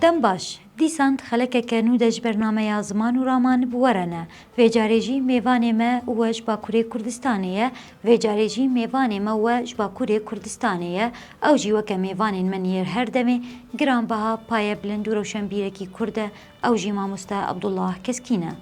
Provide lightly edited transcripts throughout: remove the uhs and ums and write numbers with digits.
دەم باش دیسان خەلەکێکە نودەج بەرنامەیە زمان و ڕامان بوەرەنە vêcarêjî mêvanê me we ji Bakurê Kurdistanê ye vêcarêjî mêvanê me we ji Bakurê Kurdistanê ye ew jî weke mêvanên me nêr her demê giranbeha paye bilind û rewşenbîrekî Kurd e ew jî mamoste Abdullah Keskîn e.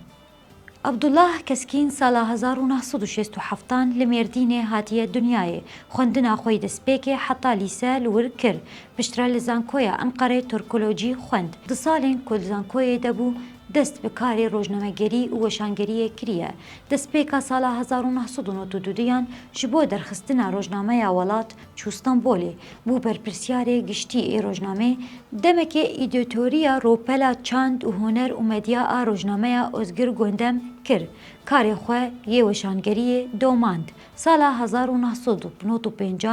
Abdullah Keskîn sala 1967 li Mêrdînê hatiye dunyayê xwendina xwe destpêkê heta lîse li wir kir piştre li zankoya Enqereyê Türkolojî xwend. Di salên ku li zankoyê de bû dest bi karê rojnamegerî û weşangeriyê kiriye. Destpêka sala 1992 ji bo derxistina rojnameya welat çû Stenbolê bû berpirsyarê giştî ê rojnamê demekê îdîtoriya ropela çand û huner û medya a rojnameya Özgür Gondem kir. Karê xwe yê weşangeriyê domand. Sala 1995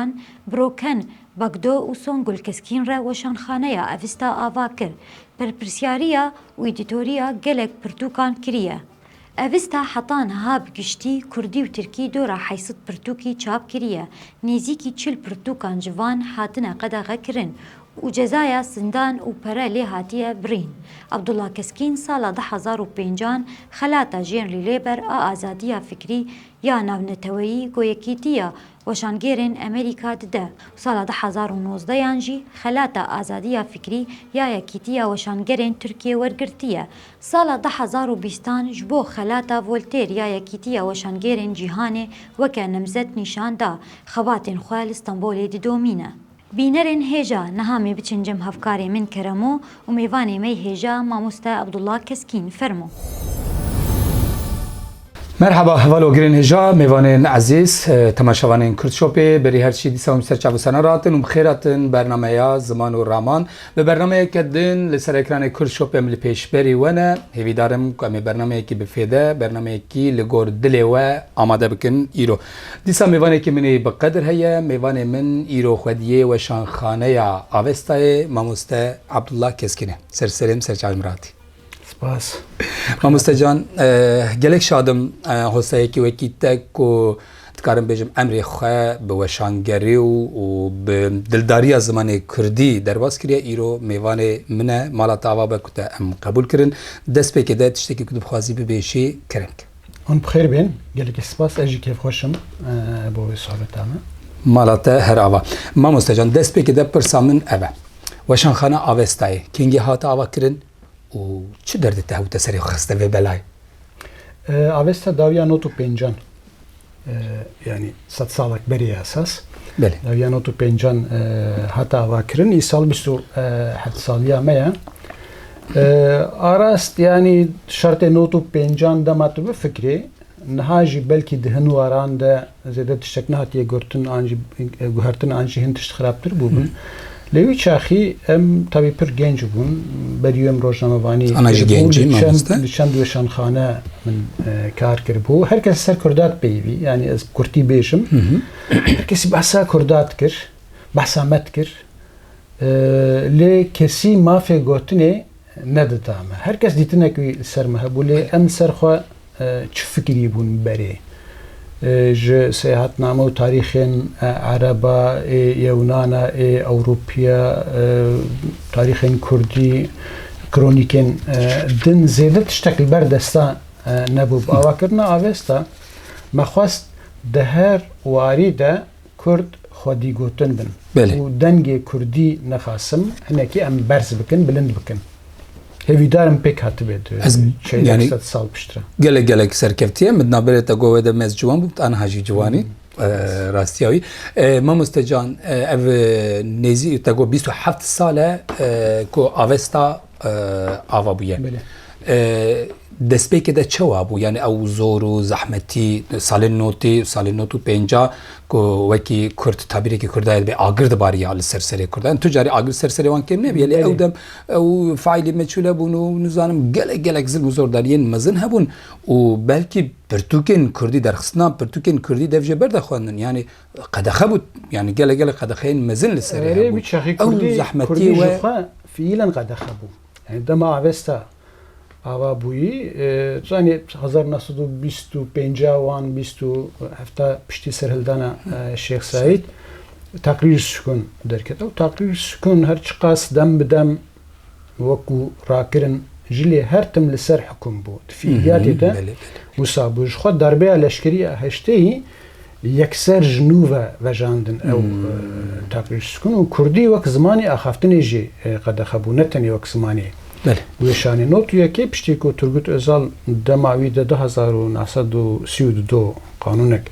Broken Bagdo û Songül Keskîn re weşanxaneya Evîsta ava kir. Berpirsyariya û îdîtoriya gelek pirtûkan kiriye. Evîsta heta niha bi giştî Kurdî û Tirkî dora heysit pirtûkî çap kiriye. Nêzîkî çil pirtûkan civan hatine qedexe kirin û cezaya zindan û pere lê hatiye birîn. Abdullah Keskîn sala 2005 xelata jên lêber a azadiya fikrî ya navneteweyî goyekîtiya weşangerên Amerîka dide. Sala 2019 jî xelata azadiya fikrî ya yekîtiya weşangerên Tirkiye wergirtiye. Sala 2020 ji bo xelata Voltaire ya yekîtiya weşangerên cîhanê weke nemzet nîşan da xebatên xwe li Stenbolê didomîne. Bînerên hêja niha me biçin cem hevkarê min keremo û mêvanê me hêja mamoste Abdullah Keskîn fermo. Merhaba, hevalo girên hêja mêvanên ezîz temaşevanên Kurtşopê berî her çî dîsa serçavsana ratin û bixêratin bernameya Ziman û Raman bi bernameyeke din li ser ekranê Kurtşopê em li pêşberî we ne hêvîdarim ku em ê bernameyekî bifêde bernameyekî li gor dilê we amade bikin îro. Dîsa mêvanekî min ê bi qedir heye mêvanê min îro xwediyê weşanxaneya Avestayê mamoste Abdullah Keskîn e. Serserêm serçavim ratî. Spas. Mamoste can gelek şadim hostayekî wekî te ku dikarim bêjim emrê xwe bi weşangerî û bi dildariya zimanê Kurdî derbas kiriye îro mêvanê min e mala te ava be ku te em qebûl kirin destpêkê de tiştekî ku dixwazî bibêjî kirin. Hûn bixêr bên gelekî spas ez jî kêfxweşim bo vê sohbeta me. Mala te her ava. Mamoste can destpêkê de pirsa min ev e. Weşanxana Avestayê kengî hate ava kirin û çi derdê te hewte serê xiste vê belayê? Avesta dawiya not û pêncan yani 100 salek berî esas. Belê. Dawiya not û pêncan hata ava kirin îsal 27 saliya me ye. Arast yani şertê not û pêncan dema tu bifikrî niha jî belkî di hin waran de zêde tiştek nehatiye gurtin an jî guhertin an jî hin tişt xirabtir bûbin. Lê wî çaxî em tabii pir genç bûn berî em rojnamevanî ana jî gencî mamoste li çend weşanxane min kar kiribû herkes ser Kurdat peyvî yani ez Kurtî bêjim herkesî behsa Kurdat kir behsa me dikir lê kesî mafê gotinê nedida me herkes dîtinekî ser me hebû lê em ser xwe çi fikirî bûn berê ji seyahatname û tarîxên Ereba Yewnana Ewropiya tarîxên Kurdî kronîkên din zêde tiştek li ber desta nebû. Avakirina Avesta me xwest di her warî de Kurd xwedî gotin bin û dengê Kurdî nexasim hinekî em berz bikin bilind bikin. Hêvîdarim pêk hatibê yani sal piştre. Gelek serkeftiye min naberê te govê de mez ciwan bû aniha jî ciwanî rastiya wî. Mamoste can ev nêzî te got 27 sal e ku Avesta ava bûye. Destpêkê de çawa bû yani ew zor û zehmetî salên not û pênca ku wekî Kurd tabîrekî Kurdayê bê agir dibariya li ser serê Kurdan tu carî agir ser serê wan kêm nebiye lê ew dem ew failî meçûl hebûn û nizanim gelek zilm û zordariyên mezin hebûn û belkî pirtûkên Kurdî derxistina pirtûkên Kurdî dev jê berdexwendin yani qedexe bû yani gelek qedexeyên mezin li serê hebûn ew zehmetî we fiîlan qedexe bû yani dema Avesta ava bûyî zanî 1925 wan 27 piştî serhildana Şeyx Saîd taqrîr sukun derket ew taqrîr sukun her çi qas dem bi dem وەکو ڕاکردن ژلێ هەرتم لەسەر حکوم بوو فعلیاتێتە وسا بووش خۆ دەربەیە لەشکری هەشتەی یەکسەر ژنوڤە vejandin ew taqîşkun û Kurdî wek zimanê axaftinê jî qedexe bû ne tenê wek zimanê wêşanê notuyekê piştî ku Turgut Özal dema wî de 1932 qanûnek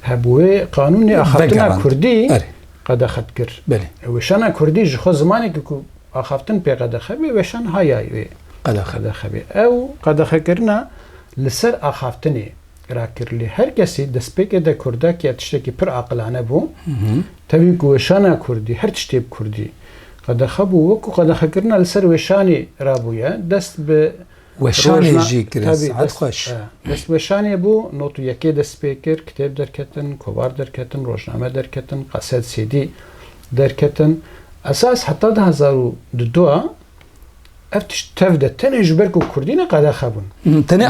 hebû wê qanûnê axaftina Kurdî qedexet kir wêşana Kurdî ji xwe zimanekî ku axaftin pê qedexe bê weşan haya wê qedexe bê ew qedexekirina li ser axaftinê rakir lê her kesî destpêkê de Kurdakiya tiştekî pir aqilane bû tevî ku weşana Kurdî her tiştê bi Kurdî qedexe bû wekû qedexekirina li ser weşanê rabûye dest bi weşanê jî kirin xweş dest weşanê bû notûyekê dest pê kir kitêb derketin kovar derketin rojname derketin qesed sêdî derketin esas heta 2002 ev tişt tev de tenê ji ber ku Kurdî ne qedexe bûn tenê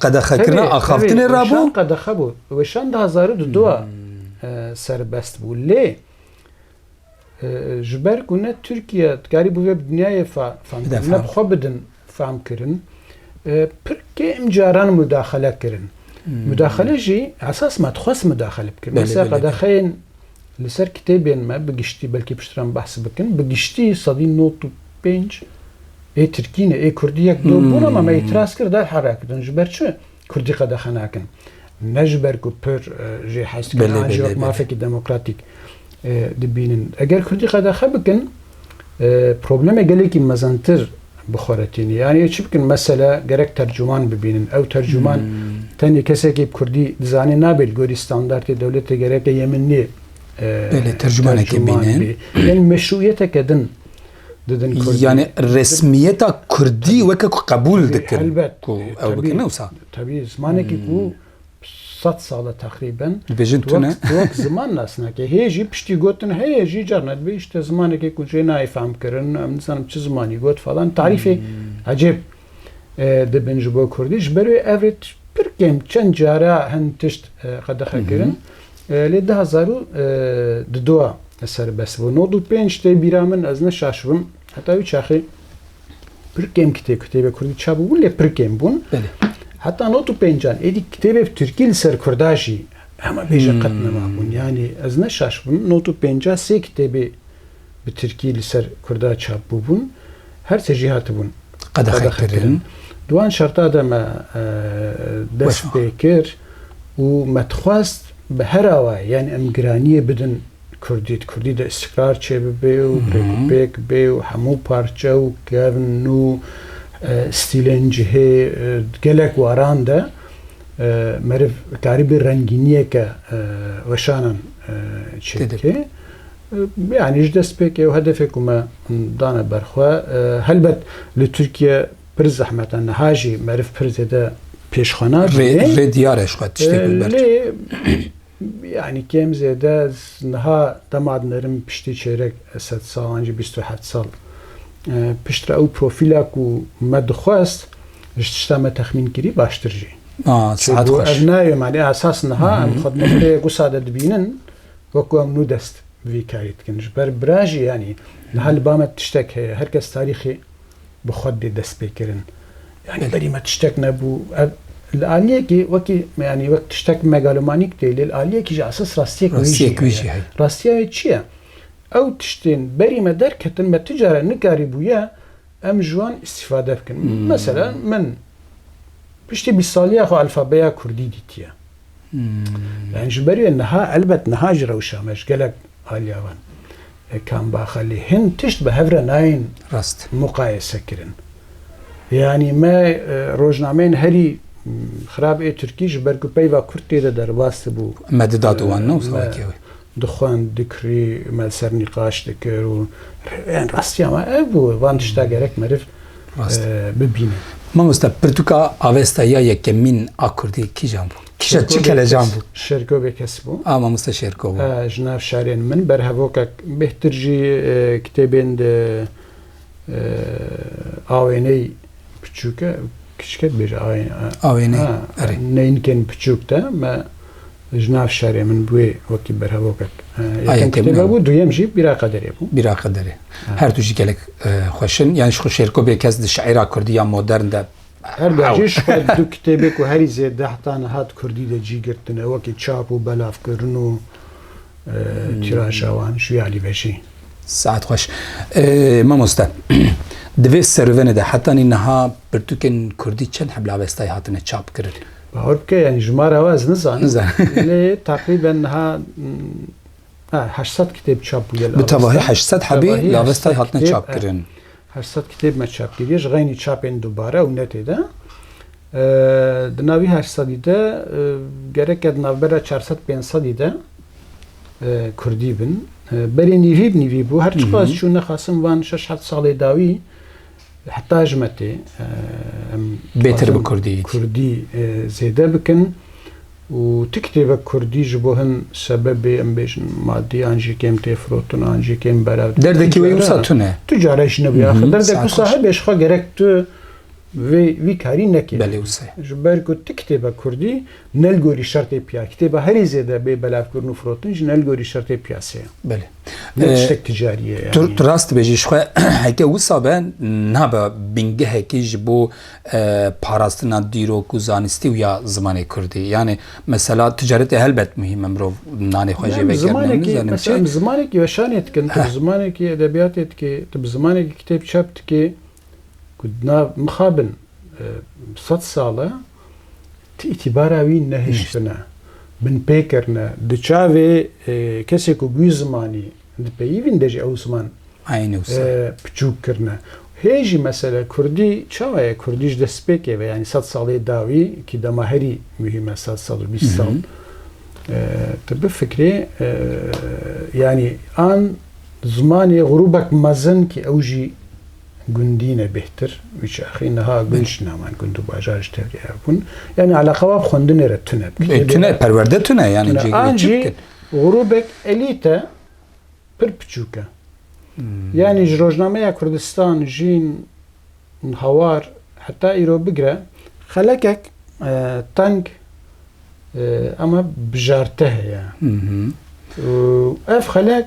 qedexekirina axaftinê rabû qedexe bû weşan 2002 serbest bû lê ji ber ku ne Tirkiye dikarî bû vê bi dinyayê ne bi xwe bidin fehm kirin pir kêm caran müdaxele kirin müdaxele jî esas me dixwest müdaxele bikin mesela qedexeyên li ser kitêbên me bi giştî belkî piştran behs bikin bi giştî sedî 95 ê Tirkî ne ê Kurdî yek do bûn ama me îtiraz kir derhera kirin ji ber çi Kurdî qedexe nakin ne ji ber ku pir jê hezkirin jî wek mafekî demokratîk dibînin eger Kurdî qedexe bikin problemê gelekî mezentir bixweretînî yani çi bikin mesela gerek tercüman bibînin ew tercüman tenê kesekî bi Kurdî dizanî nabe gorî standartê dewletê gereke yeminlî tercümanekê bînin yani meşruiyeteke din didin Kurdî yani resmiyeta Kurdî weke ku qebûl dikirin ku ew bikin wisa tabii zimanekî ku 100 sala teqrîben dibêjin tu ne wek ziman nasnake hê jî piştî gotin heye jî carnet bê işte zimanekê ku jê nayê fehm kirin em nizanim çi zimanî got falan tarîfê ecêb dibin ji bo Kurdî ji ber wê ev rê pir kêm çend cara hin tişt qedexe kirin lê 2002 serbest bû 95 tê bîra min ez ne şaşibim heta wî çaxê pir kêm kitêbê Kurdî çapbûn lê pir kêm bûn heta 95 êdî kitêbê bi Tirkî li ser Kurda jî hema bêje qet nemabûn yani ez ne şaşibim 95 sê kitêbê bi Tirkî li ser Kurda çapbû bûn her sê jî hatibûn qedexe kirin Duan şerta de me dest pê kir û me dixwest bi her awayî yani em giraniyê bidin Kurdî de istikrar çê bibe û pêk bê û hemû parçe û kevin û stîlên cihê gelek waran de meriv karî bir rengîniyeke weşanan çêdike yani ji dest pêkê û hedefê ku me dane berxwe helbet li Tirkiye pir zehmet niha jî meriv pir zêde pêşxwana rê diyar e xwe tiştê lê yani kêm zêde niha dema dinerim piştî çêrek 100 salan jî 27 sal piştre ew profîla ku me dixwest ji tişta me texmîn kirî baştir jî ev nayê yani esas niha em xedmetê gusa de dibînin wekû em nû dest vî karî dikin ji ber bira jî yani niha li ba me tiştek heye herkes tarîxê bi xwe dê dest pê kirin yani berî me tiştek nebû li aliyekî wekî yani wek tiştek megalomanîk tê lê li aliyekî jî esas rastiyek wî jî heye rastiya çi ye ew tiştên berî me derketin me ti care nikarî bûye em ji wan îstîfade bikin mesela min piştî 20 saliya xwe alfabeya Kurdî dîtiye yani ji ber wê niha elbet niha ji rewşa me ji gelek aliya wan kambaxa lê hin tişt bi hev re nayên rast muqayese kirin yani me rojnameyên herî xirab ê Tirkî ji ber ku peyva Kurd tê de derbas bû me didat wan ne wisa dixwend dikirî me ser nîqaş dikir û rastiya me ev bû van tişta gerek meriv bibîne mamosta pirtûka avestaya yekemîn a Kurdî kîjan bû kîja çi kelecan bû Şerkovê kes bû mamosta Şerkov ji nav şarên min berhevokek bêhtir jî kitêbên de awêney piçûk e kiçik bêje awêney neynkên piçûk de me جناف شارێ من بوێ وەکی بەرهەوەکەک ئایا کتێبە بوو دوێمژی بیرا قەدەرێ بوو بیراقەدەرێ هەردووشی gelek خوشن یان خو شێرکۆ بێ کەس شعیرا کوردی یا مۆدەرن دە هەرداژیش دوو کتێبێک و هەری زێدە حتانە هات کوردی دەجیگرتنە وەکی چاپ و بەلافکردن و تیراژاوان شویالی بەشی ساعت خوش مامۆستا divê serûvenê de hetanî niha pirtûkên Kurdî çend heblavestayê hatine çap kirin باوەڕ بکە ینی ژمارە واز نزان لێ تقریبا نها 800 کتێب چاپ بووە bi tevahî 800 hebî lavestayê hatine çap kirin 800 کتێب مە چاپگیریش غەینی چاپێن دووبارە و نەتێدا دناوی 800 de gerek navbera 400-500 de Kurdî bin berê nîvî nîvî bû her çiqas çû nexwasim van 6-7 salê dawî heta ji me tê bêtir bi Kurdî Kurdî zêde bikin û ti kitêbek Kurdî ji bo hin sebebê em bêjin maddiyan jî kêm tê firotin an jî kêm berav derdekî wê wisa tune tu care jî nebuye derdek wisa hebe xwe gerek tu vê karî nekê belê wisa ji ber ku ti kitêbek Kurdî nelgorî şertê piya kitêba herî zêde bê belavkirin û firotin jî nelgorî şertê piyasê ye belê ne tiştek ticariye ye tu rast dibêjî ji xwe heke wisa be nabe bingehekî ji bo parastina dîrok û zanistî û ya zimanê Kurdî yani mesela ticaretê helbet mühim mirov nanê xwe jê vegerî zimanekî weşanê dikin tu zimanekî edebiyatê dikê tu bi zimanekî kitêb çap dikê ku nav mixabin 100 sala ti îtîbara wî nehiştine bin pêkirine di çavê kesê ku bûyî zimanî di peyivîn de jî ew ziman aynı wisa piçûk kirine hê jî mesele Kurdî çawa ye Kurdî ji destpêkê ve yani 100 salê dawî ki dema herî mühim e 100 sal û 20 sal tu bifikrê yani an zimanê grûbek mezin ki ew jî gundîne bêhtir wî axî niha gunç naman gund û bajar ji tevlî bûn yani alaqewa xwendinê re tune tune perwerde tune yani an jî grûbek elîte pir piçûk e yani ji rojnameya Kurdistan jîn hawar heta îro bigire xelekek teng ama bijarte heye ev xelek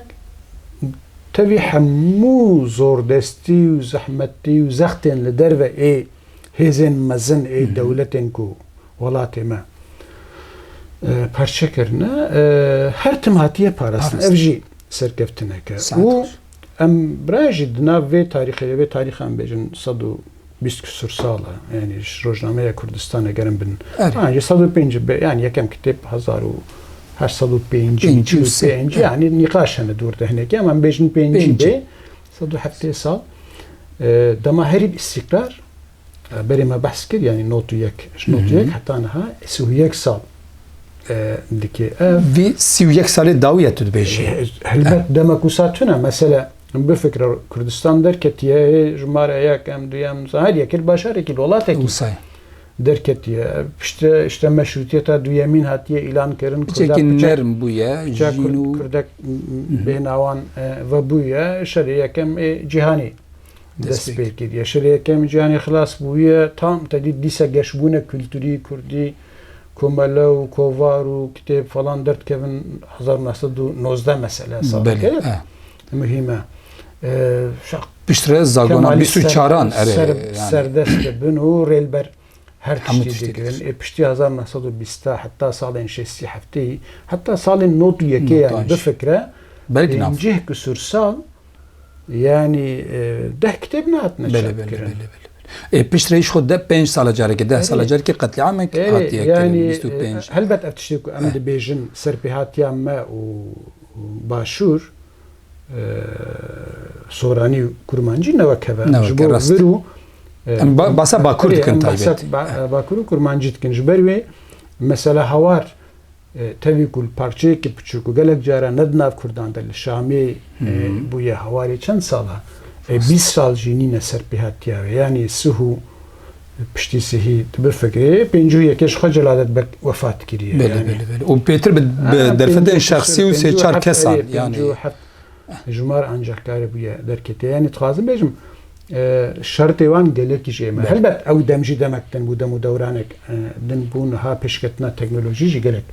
tevî hemû zordestî û zehmetî û zextên li derve ê hêzên mezin ê dewletên ku welatê me perçe kirine her tim hatiye parastin ev jî serkeftineke û em biraya jî di nav vê tarîxê vê tarîxan bêjin 120 küsur sala yani rojnameya Kurdistanê gerin bin yani 105 yani yekem kitêb 1805 yani nîqaş hene dûr de hinekî em bêjin 5 bê 170 sal dema herî istikrar berê me behs kir yani notu yek heta niha 31 sal dike vî 31 salê dawiye tu dibêjî helbet demek wisa tune mesele bifikre Kurdistan derketiye jmara yek em duyem her yekil başarekî welatekî derketiye işte meşrutiyeta duyemîn hatiye îlan kirin çekî nerm bûye jîn Kurdek bênawan vebûye şerê yekem cîhanî dest pê kiriye şerê yekem cîhanî xilas bûye tam tedî dîsa geşbûne kültûrî Kurdî komele û kovar û kitêb falan dertkevin 1919 mesele saleke mühim e piştre zagona 24 serdest bin û rêlber her tiştî dikirin piştî 1920 heta salên 60 hefteyî heta salên notu yekê yani bifikre cih küsur sal yani 10 kitêb nehatine çapkirin piştre îş xwe de 5 sala carekê 10 sala carekê qetliamek hatiye yani helbet ev tiştê ku em dibêjin serpêhatiya me û başûr soranî kurmancî newekeve ji bo vir û basa bakur dikin taybet bakur û kurmancî dikin ji ber wê mesela hawar tevî ku parçeyekî piçûk û gelek cara ne di nav Kurdan de li Şamê bûye hawarê çend sala 20 sal jînîne serpêhatiya we yani sihû piştî sihî tu bifikirê pêncû yekê ji xwe Celadet Bek wefat kiriye û pêtir bi derfetên şexsî û sê çar kesan yani jmar ancakkarê bûye derketiye yani dixwazim bêjim şertê wan gelekî jê me helbet ew dem jî demek din bû dem û dewranek din bû niha pêşketina teknolojî jî gelek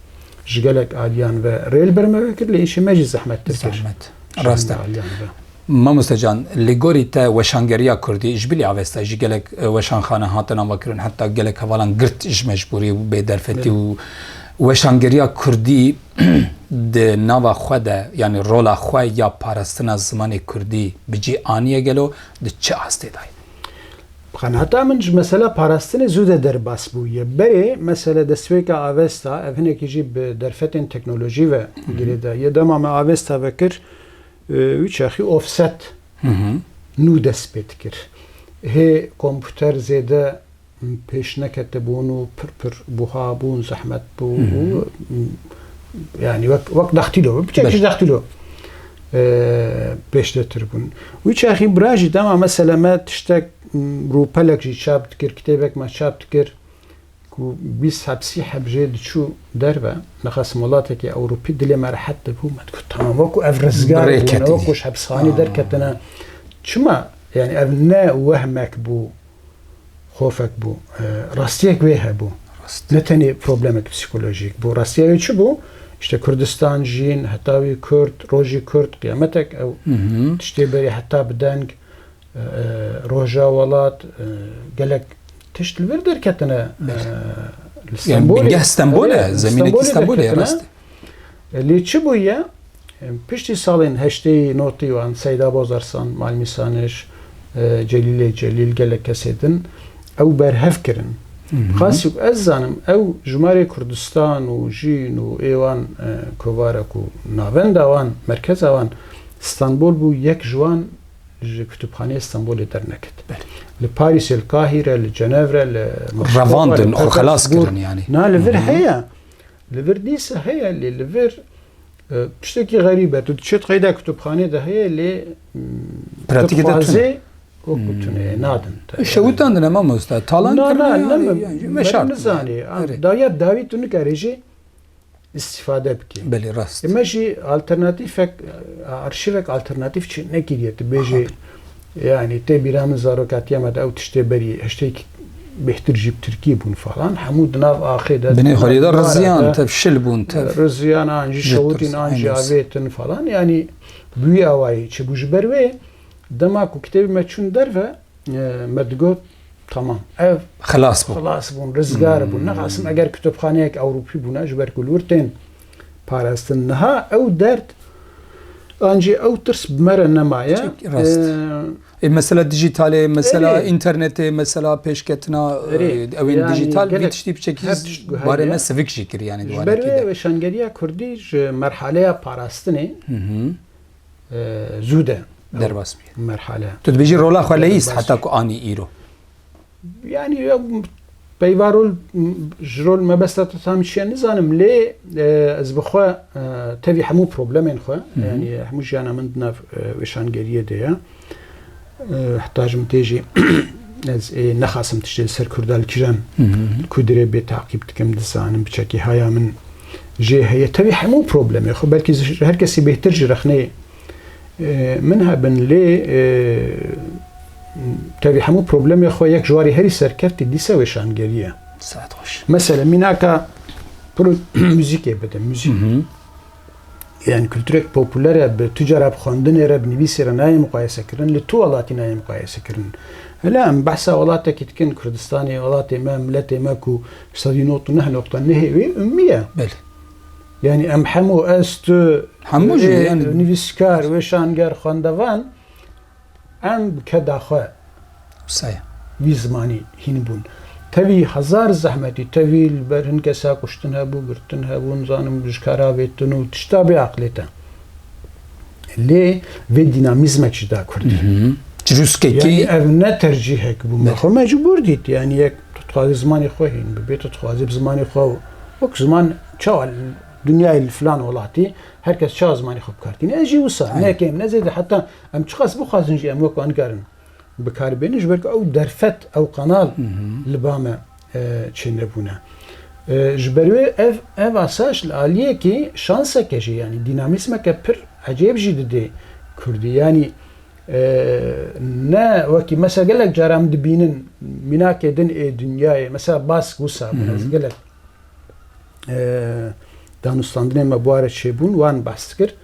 جگلک آلیان و ریل برمه کرد لیش مجی زحمت ترکش زحمت راسته ما مستجان لگوری تا وشانگریا کردی اجبلی عوستا جی گلک وشانخانه هاتن آوا کرن حتی گلک حوالان گرت اج مجبوری به درفتی و وشانگریا کردی ده نوا خود یعنی رولا خود یا پارستن زمان کردی بجی آنیه گلو ده چه آسته دای قناعتا من مثلا پاراستن زود در باس بویه بری مثلا دستوی که آوستا افنه که جی به درفتن تکنولوژی و گریده یه دما ما آوستا بکر ویچاخی offset نو دست بید کر هی کامپیوتر زیده پیش نکته بون و پر بوها بون زحمت بو يعني وقت دختلو بتشكل دختلو پیش دتر بون ویچاخی براجی دما مثلا ما تشتك روپلک جی چاپ تکر کتابک ما چاپ تکر کو 20 حبسی حبجد شو دربه نخاس مولاتك اوروبي دلی مرحت بو ما تقول تمام وكو افرزگار وكو حبسخاني دركتنا شما يعني ابنا وهمك بو خوفك بو راستيك ويها بو نتني بروبلمك بسيكولوجيك بو راستيك شو بو işte Kürdistan jin hatavi Kürt roji Kürt kıyametek او تشتي بري حتى بدنگ روجا ولات قالك تشتل بردر كتنا يعني بنجه اسطنبول زمينك اسطنبول يا راست اللي تشبويا بيشتي صالين هشتي نوتي وان سيدا بوزارسان مالميسانش جليل قالك كسيدن او برهفكرن خاص يب ازانم او جمهوري كردستان وجين وايوان كوفارك ونافندا وان مركز وان اسطنبول بو يك جوان كتبخانه اسطنبول درنكت لباريس القاهره لجنيفرا رافاندن او خلاص كرن يعني نا لفر هي لفر ديس هي اللي لفر بشتكي غريبه تشت قيده كتبخانه ده هي اللي براتيك ده وكتونه نادن شوت عندنا ما استاذ تالان مش نزاني دايات داوي تنكاريجي استفاده بكي بله راست ماشي الترناتيفك ارشيفك الترناتيف شي نكيديت بيجي يعني تبيرام زاروكات يمد او تشتي بري هشتيك بيحتر جيب تركيب فلان حمود ناف اخيده بني خليد الرزيان تفشل بون رزيان انجي شوتين انجي افيتن فلان يعني بوي اواي تشبوج بروي دماكو كتاب ما تشون درفه مدقوت تمام خلاص بون رزگار بون نقاسم اگر کتابخانه اوروپی بونه جبر کلورتن پاراستن نها او درد انجي او ترس بمره نمايه مثلا ديجيتال مثلا انترنت مثلا پیشکتنا او يعني ديجيتال بيتشتي بشكل باره ما سفيك شكر يعني دواره كده وشانگريا كردي مرحله پاراستنه زوده در باس مرحله تو بيجي رولا خليس حتى كو اني ايرو يعني بيوارول جرول ما بس تامشي نزانم لي از بخوا تبي حمو بروبلمين خو يعني حمو جانا مندنا وشانگريه ديا احتاجم تيجي از نخاسم تشتي سر كردال كيران كودري بتعقيب تكم دزانم بشكي هيا من جي هي تبي حمو بروبلم خو بلكي هر كسي بهتر جرخني منها بن لي تبي حمو بروبلم خو يك جواري هري سركرت ديسا وشانگريه ساعت خوش مثلا ميناكا برو موزيكي بده موزيك يعني كولتوريك بوبولار بتجاره بخوندن رب نويسر ناي مقايسه كرن لتو ولاتي ناي مقايسه كرن لا ام بحثا ولاتك تكن كردستاني ولاتي ما ملتي ماكو صدينوت نه نقطه نهي اميه بل يعني ام حمو است حمو يعني نويسكار وشانگر خوندوان ام كدا خو صحيح وی زمانی هین بون تبي هزار زحمتي تبي البرهن كسا قشتنها بو قرتنها بو نظام بجكارا بيتنو تشتابي عقلتا اللي في ديناميزمك جدا كردي جروسكي يعني ابنا ترجيحك بو مخو مجبور ديت يعني يك تخوازي زماني خو هين ببيت تخوازي بزماني خو وك زمان تشاو الدنيا الفلان ولاتي هركس تشاو زماني خو بكارتين اجي وصا ناكيم نزيد حتى ام تشخاص بو خازنجي ام وكو انكارن بكاربين جبرك او درفت او قنال لبامه تشنبونه جبروي اف اساس الاليه كي شانسه كشي يعني ديناميزمك بر عجيب جدي كردي يعني نا وكي مثلا قال لك جرام دبينن مناك دن دنيا مثلا باس وسا قال لك دانستاندنê me buare çêbûn wan behs kir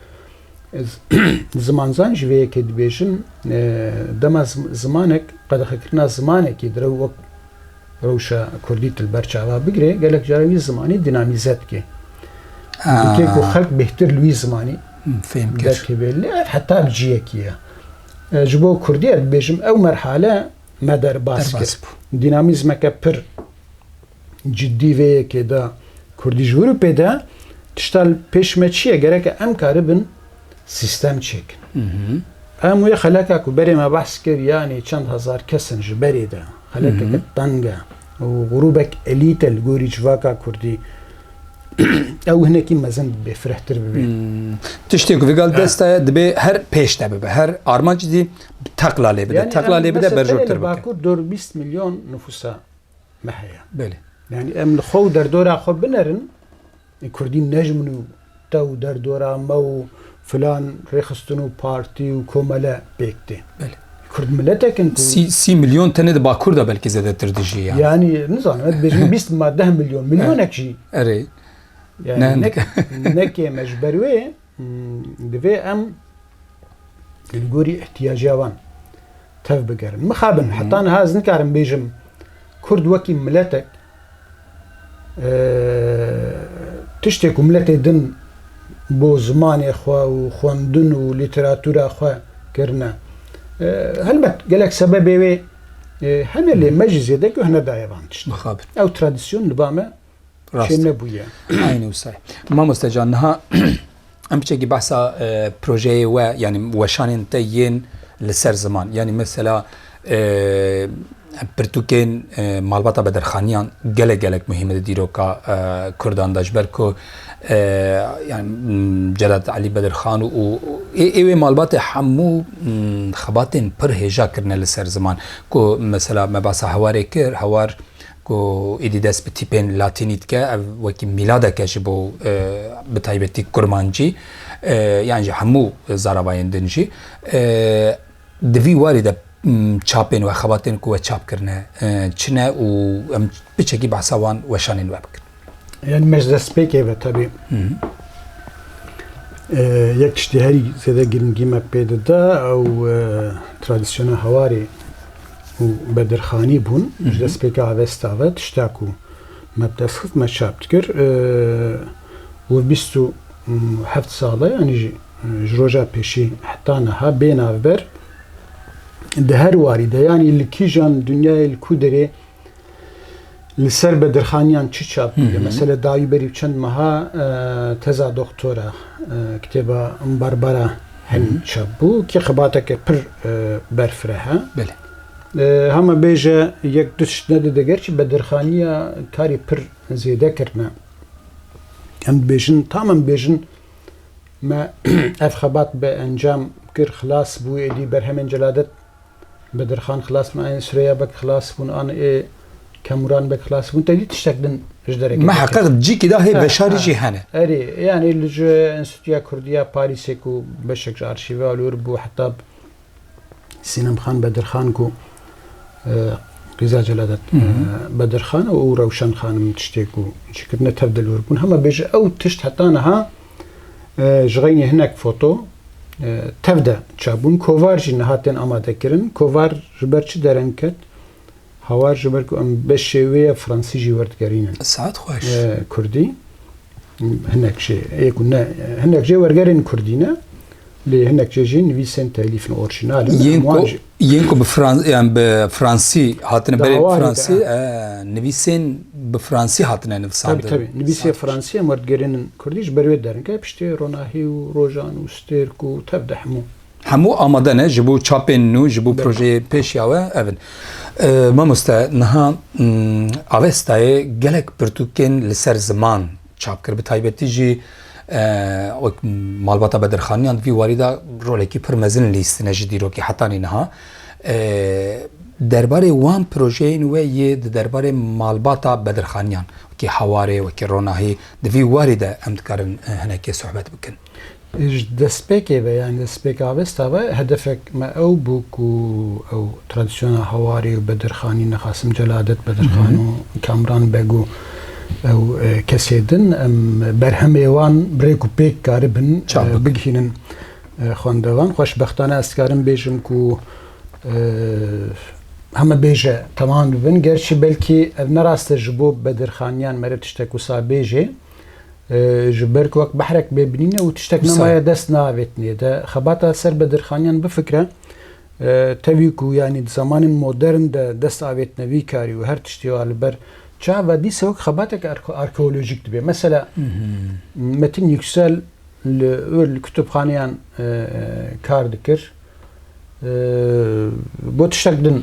zimanzan ji vê yekê dibêjin dema zimanek qedexekirina zimanekî dire wek rewşa Kurdî tilber çawa bigire gelek jare wî zimanî dinamîze dike dike ku xelk bêhtir li wî zimanî فهم كر derkê belli heta bi ciyekî ye ji bo Kurdî dibêjim ew merhale me derbas kir dinamîzmeke pir ciddî vê yekê da Kurdî ji Ewropê de tişta pêş me çi ye gerek em karibin sistem çêkin em wê xeleka ku berê me behs kir yanî çend hezar kesin ji berê de xelekeke teng e û grûbek elît e li gorî civaka Kurdî ew hinekî mezin bibe firehtir bibe tiştê ku vigal destaya dibe her pêş de bibe her armanc dî teqla lê bide teqla lê bide berjoktir bike Bakur 4-20 milyon nüfusa me heye belê yani em li xwe derdora xwe binerin Kurdî nejmin û tew derdora me û filan rêxistin û partî û komele pêk tê Kurd milletekin ku 30 milyon tane de Bakur da belki zedetir dijî yani yani nizanim bêjin 20 ma 10 milyon milyonek jî erê yani nekê me ji ber wê divê em li gorî ihtiyaca wan tev bigerin mixabin heta niha ez nikarim bêjim Kurd wekî milletek tiştê ku milletê din bo zimanê xwe û xwendin û lîteratûra xwe kirine helbet gelek sebebê wê hene lê me jî zêdek û hene daye van tişt mixabin ew tradisyon li ba me rast çê nebûye aynı usay mamoste can niha em biçekî behsa projeyê we yani weşanên te yên li ser ziman yani mesela pirtûkên malbata bederxaniyan gelek muhîm e dîroka Kurdan da ji ber ku yani Celat Alî Bedirxan û ê malbatê hemû xebatên pir hêja kirine li ser ziman ku mesela me basa hewarê kir hewar ku êdî dest bi tîpên latînî dike ev wekî mîladeke ji bo bi taybetî kurmancî yani ji hemû zaravayên din jî di vî warî de çapên ve xebatên ku we çap kirine çine û em biçekî behsa wan weşanên we bikin yani me ji dest pêkê ve tabii yek tiştî herî zêde giringî me pê dide ew tradisyona hewarê û bedirxanî bûn ji dest pêka avesta ve tişta ku me bi dest xist me çap dikir û 27 sala yani ji roja pêşî heta niha bê navber di her warî de yani li kîjan dunyayê li ku derê li ser bedirxaniyan çi çap bûye mesela dayî berî çend meha teza doktora kitêba Barbara hin çap bû ki xebateke pir berfire he belê hema bêje yek du tişt nedide gerçi bedirxaniya karî pir zêde kirine em dibêjin tam em bêjin me ev xebat bi encam kir xilas bû êdî berhemên celadet bedirxan xilas bûn an Süreyya bek xilas bûn an Kemuran bek xilas bûn tevî tiştek din ji derekê me heqeq cîkî da hê veşarî jî hene erê yani li ji Enstitûya Kurdiya Parîsê ku beşek ji arşîva alûr bû heta Sînemxan Bedirxan ku Rêza Celadet Bedirxan û Rewşen xanim tiştê ku çîkirine tev de lûr bûn hema bêje ew tişt heta niha ji xeynî hinek foto tev de çabûn kovar jî nihatên amadekirin kovar ji ber çi derenket hawar ji ber ku em beş şêwê Fransî jî werdigerînin saet xweş Kurdî hinek jê êku ne hinek jê wergerên Kurdî ne lê hinek jê jî nivîsên telîfin orjinalin yên ku bi Fransî hatine berê Fransî nivîsên bi Fransî hatine nivîsandin tabii nivîsê Fransî em werdigerînin Kurdî ji ber wê derenke piştî ronahî û rojan û stêrk û tev de hemû amade ne ji bo çapên nû ji bo projeyê pêşiya we evin mamoste niha avestayê gelek pirtûkên li ser ziman çap kir bi taybetî jî malbata bedirxaniyan vî warî da rolekî pir mezin lîstine ji dîrokî hetanî niha derbarê wan projeyên we yê di derbarê malbata bedirxaniyan wekî hewarê wekî ronahî di vî warî de em dikarin hinekê sohbet bikin ji destpêkê ve yani destpêka avesta ve hedefek me ew bû ku ew tradisyona hewarê û bedirxanî nexasim Celadet Bedirxan û Kamran Beg û او کسیدن برهم ایوان بریک و پیک کاربن بگهینن خواندوان خوشبختانه استکارم بیجم کو همه بیجه تمام ببن گرچه بلکی نراسته جبو بدرخانیان مرد تشتک و سابیجه جبرك وقت بحرك ببنينه وتشتكنا ما دست نافتني ده خباطة سر بدرخانيان بفكرة تبيكو يعني زمان مودرن ده دست آفتنا في كاري وهر تشتيو على بر چا و دي سوق خباتك arkeolojik دبي مثلا متن yüksel الكتبخانيان كار دكر بو تشتكدن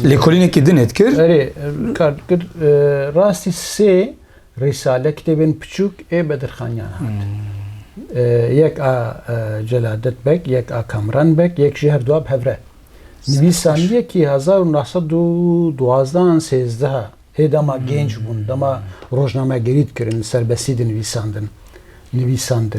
لكلين كدن اتكر اري كار دكر راستي سي رساله كتابين بچوك بدرخانيان هات يك جلادت بك يك كامران بك يك شهر دواب هفره نویسندیه که 1912 13 هدما گنج بون دما روزنامه گرید کردن سربسید نویسندن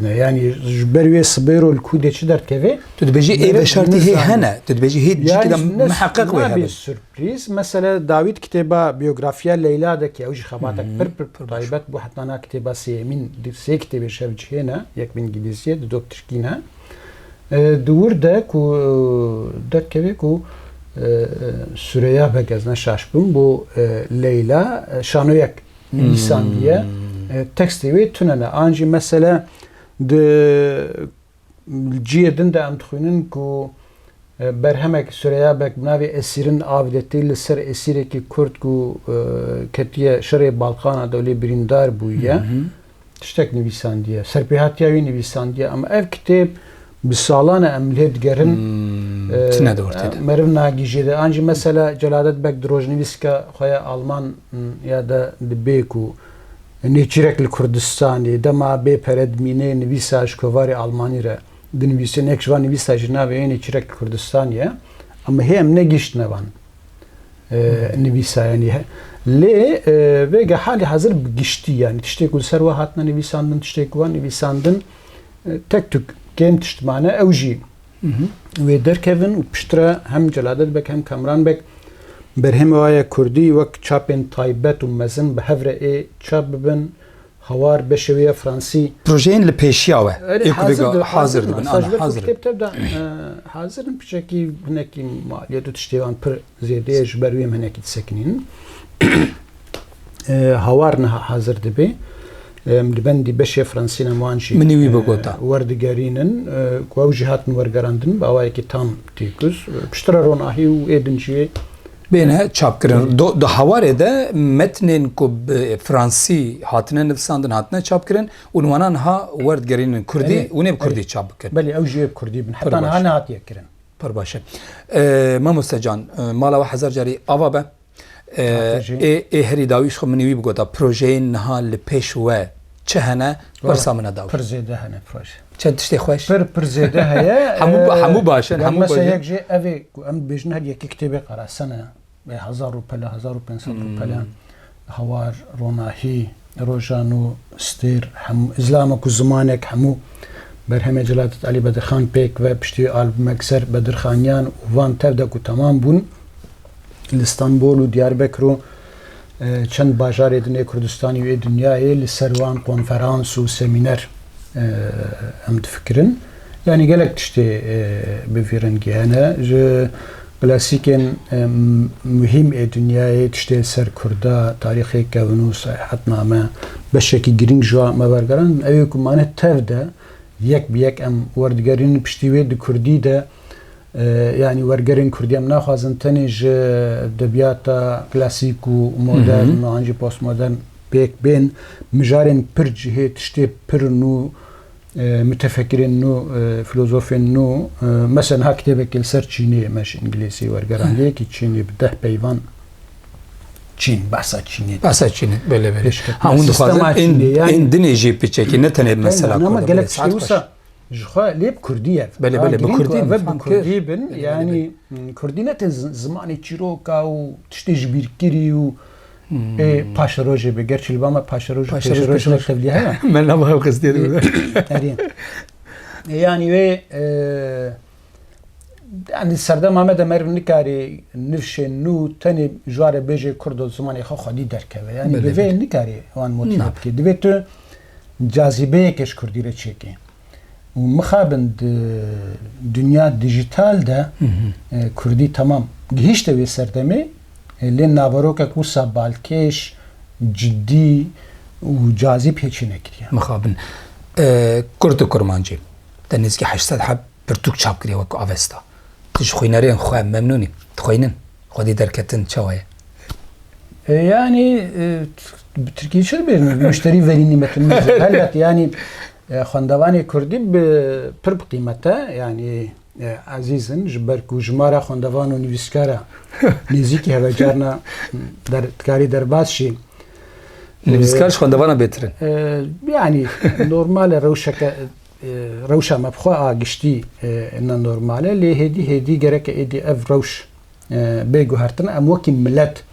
یعنی جبروی صبرو الکوده چه درد که تو دبیجی ای به شرطی هی هنه تو دبیجی هی جی کدام محقق وی هذا سورپریز مثلا داوود کتابه بیوگرافیا لیلا ده که اوج خباتک پر طایبت بو حتی نا کتابه سیمین سه کتابه شبجهنه یک بانگلیزیه دکتر کینه دور ده کو درد که کو سوریا بگذن شاشبون بو لیلا شانویک نویسندیه تکستی وی توننه آنجی مثلا ده جیدن ده ام تخوینن کو برهمک سوریا بک بناوی اسیرن آودتی لسر اسیره کی کرد کو کتیه شرع بالقان دولی بریندار بویه تشتک نویسندیه سرپیهاتیاوی نویسندیه اما ev کتاب بسالانه املید گرن مرم ناگیجیده آنجی مثلا جلادت بک دروژنویسکا خواه آلمان یا دا بیکو نیچیرک لکردستانی دما بی پردمینه نویسا اشکواری آلمانی را دنویسه نکشوان نویسا جنابه نیچیرک لکردستانیه اما هم نگیشت نوان نویسا یعنی لی ویگه حالی حاضر بگیشتی یعنی تشتیکو سر و هاتنا نویساندن تشتیکو نویساندن تک تک كان تشتمانه اوجي ويدر كيفن وبشترى هم جلادت بك هم كامران بك برهم وايا كردي وك چاپن تايبت ومزن بهفره اي چاببن هوار بشويه فرنسي بروجين لبيشياوه حاضر دبن انا حاضر تبدا حاضر بشكي هناكي ماليات تشتيوان بر زياده جبروي هناكي تسكنين هوارنا حاضر دبي مدبندی بشه فرانسی نمایشی منوی بگوتا وردگارینن کوو جهات ورگراندن باوایی که تام تیکوس پشتر روناهی و ایدنجی بینه چاپ کردن دو حواره ده متنین کو فرانسی هاتنه نفساندن هاتنه چاپ کردن و نوانان ها وردگارینن کردی و نب کردی چاپ کردن بله اوجی کردی بن حتی نه هاتیه کردن پر باشه ما مستجان مالا و هزار جاری آوا به هری داویش خو منوی بگوتا پروژه نها لپیش و چه هنه ورسامنا داوی پرزیده هنه پروژه چه تشتی خوش پرزیده هیا همو باشن همو مثلا یک جه اوی ام بیشن هر یک کتابی قرا سنه به 1000 روپله 1500 روپله هوار روناهی روجانو ستیر هم اسلام کو زمانک همو برهم جلالت علی بدرخان پیک و پشتی آلبوم اکثر بدرخانیان وان تبدا کو تمام بون لستانبول و دیاربکر و چند باجار دنیا کردستانی و دنیای لسروان کنفرانس و سمینر ام تفکرن یعنی گلک تشتی بفیرن گیانه کلاسیکن مهم دنیای تشتی سر کرده تاریخی کونو صحت نامه بشکی گرینگ جوا مبرگران اوی کمانه تفده یک بیک ام وردگرین پشتیوی د کردی ده يعني ورجرين كرديم ناخذ تنج دبياتا كلاسيكو مودرن وانجي بوست مودرن بيك بين مجارين برج هي تشتي برنو متفكرين نو فيلوزوفين نو مثلا ها كتابك السر تشيني ماشي انجليزي ورجران ليك تشيني بده بيوان چین بحثا چینی بله همون دخوازن این دنیجی پیچه که نتنه مثلا نما گلک شیوسا جخوا ليب كردية بله بكردي بن يعني كردينة زماني تشيروكا و تشتيج بيركيري و باشروجي بقرش الباما باشروجي لك تبليها من نبغى قصدي يعني وي يعني سردم محمد امر نکاری نفش نو تنی جوار بیجه کرد و زمانی خودی درکه یعنی بله، دوی بله. نکاری وان موتیف کی دوی تو جاذبه کش کردی را چیکی و مخابند dünya dijital de Kurdî tamam gihişte wê serdemê lê naverokek wisa balkêş ciddî û cazîb hêçî nekiriye. مخابن كرد كرمانجي تنزكي 800 حب برتوك چاپ كري وكو افستا تش خوينارين خو ممنوني تخوينن خودي دركتن چوايه Yani Türkiye şöyle bir müşteri veri nimetinin elbet yani خواندوانی کردی به پر قیمته یعنی عزیزن جبر کو جماره خواندوان و نویسکارا نزدیکی هوا جارنا در کاری در باز شی نویسکارش خواندوانا بهترن yani normal روشا مبخوا آگشتی نه normal لی هدی gerek edi ev روش بگو هرتن ام وکی ملت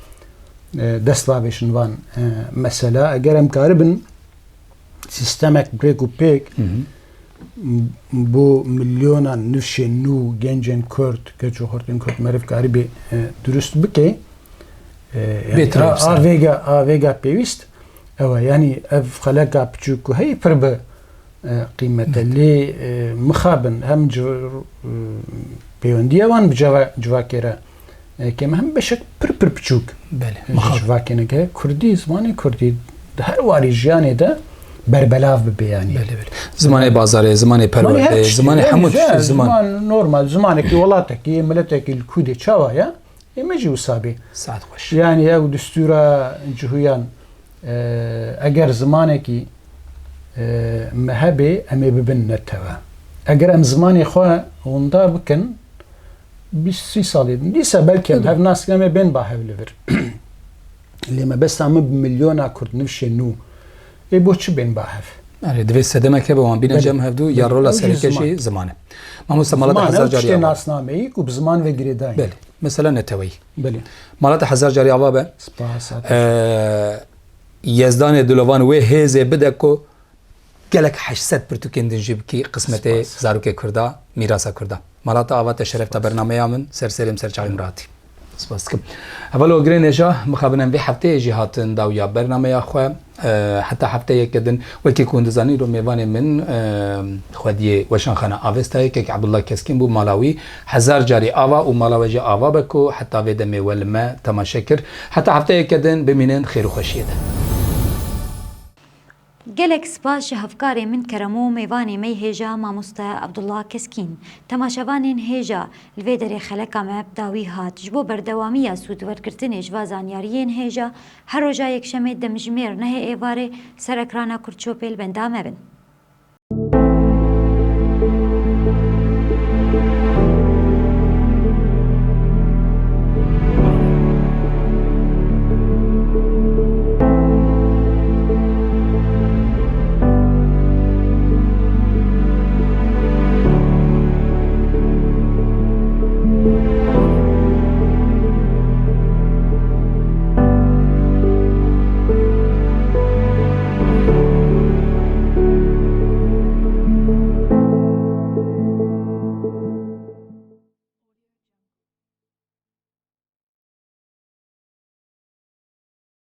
دست بابشن وان مثلا اگر ام کاربن sistemek brek û pêk bu milyonan nifşên nû gencên Kurd geç û hortên Kurd meriv karî durust bike avêga pêwîst ew e yanî ev xeleka piçûk û heyî pir bi qîmete lê mixabin hem pêwendiya wan bi civakê re kêm hem beşek pir piçûk civakêneke Kurdî zimanê Kurdî di her warî jiyanê de بربلاف ببي يعني زمان بازاري زمان پرورده زمان حمود زمان نورمال زمانك ولاتك ملتك الكودي تشاوايا يمجي وصابي ساعت خوش يعني او دستورا جهويان اگر زمانك مهبي امي ببن نتوا اگر ام زماني خو وندا بكن 20 سالي لسه بلكي هاف ناس كما بين باهوليفر اللي ما بس عم بمليون كرد نفشي نو بۆ چ بێن باهف دەوێت سەدەمەکە بەوان بینەجەم هەفتوو یا ڕۆڵە سەرکەشی زمانە مامۆستا ماڵەتە 1000 جاری ناسنامەیەک و بزمان وێگرێدای مثلا نەتەوەی ماڵەتە 1000 جاری ئاوا بە یەزدانێ دولۆڤان وێ هێزێ بدە کۆ gelek 800 پرتوکên din jî bikî qismetê zarokê Kurda mîrasa Kurda malata ava te şeref ta bernameya min serserêm serçavîm ratî spas dikim evvela girên êja mixabin em vê hefteyê jî hatin dawiya bernameya xwe heta hefteyek din wekî ku dizanî ro mêvanê min xwediyê weşanxana avestayekek Ebdullah Keskin bû mala wî 1000 carî ava û mala we jî ava be ku heta vê demê we li me temaşe kir heta hefteyeke din bimînin xêr û xweşiyê de gelek spas ji hevkarê min kerem û mêvanê me hêja mamoste Ebdullah Keskin temaşevanên hêja li vê derê xeleka me dawî hat ji bo berdewamiya sûdwergirtinê ji va zanyariyên hêja her roja yekşemê demjimêr nehê êvarê ser ekrana Kurtçopê li benda me bin.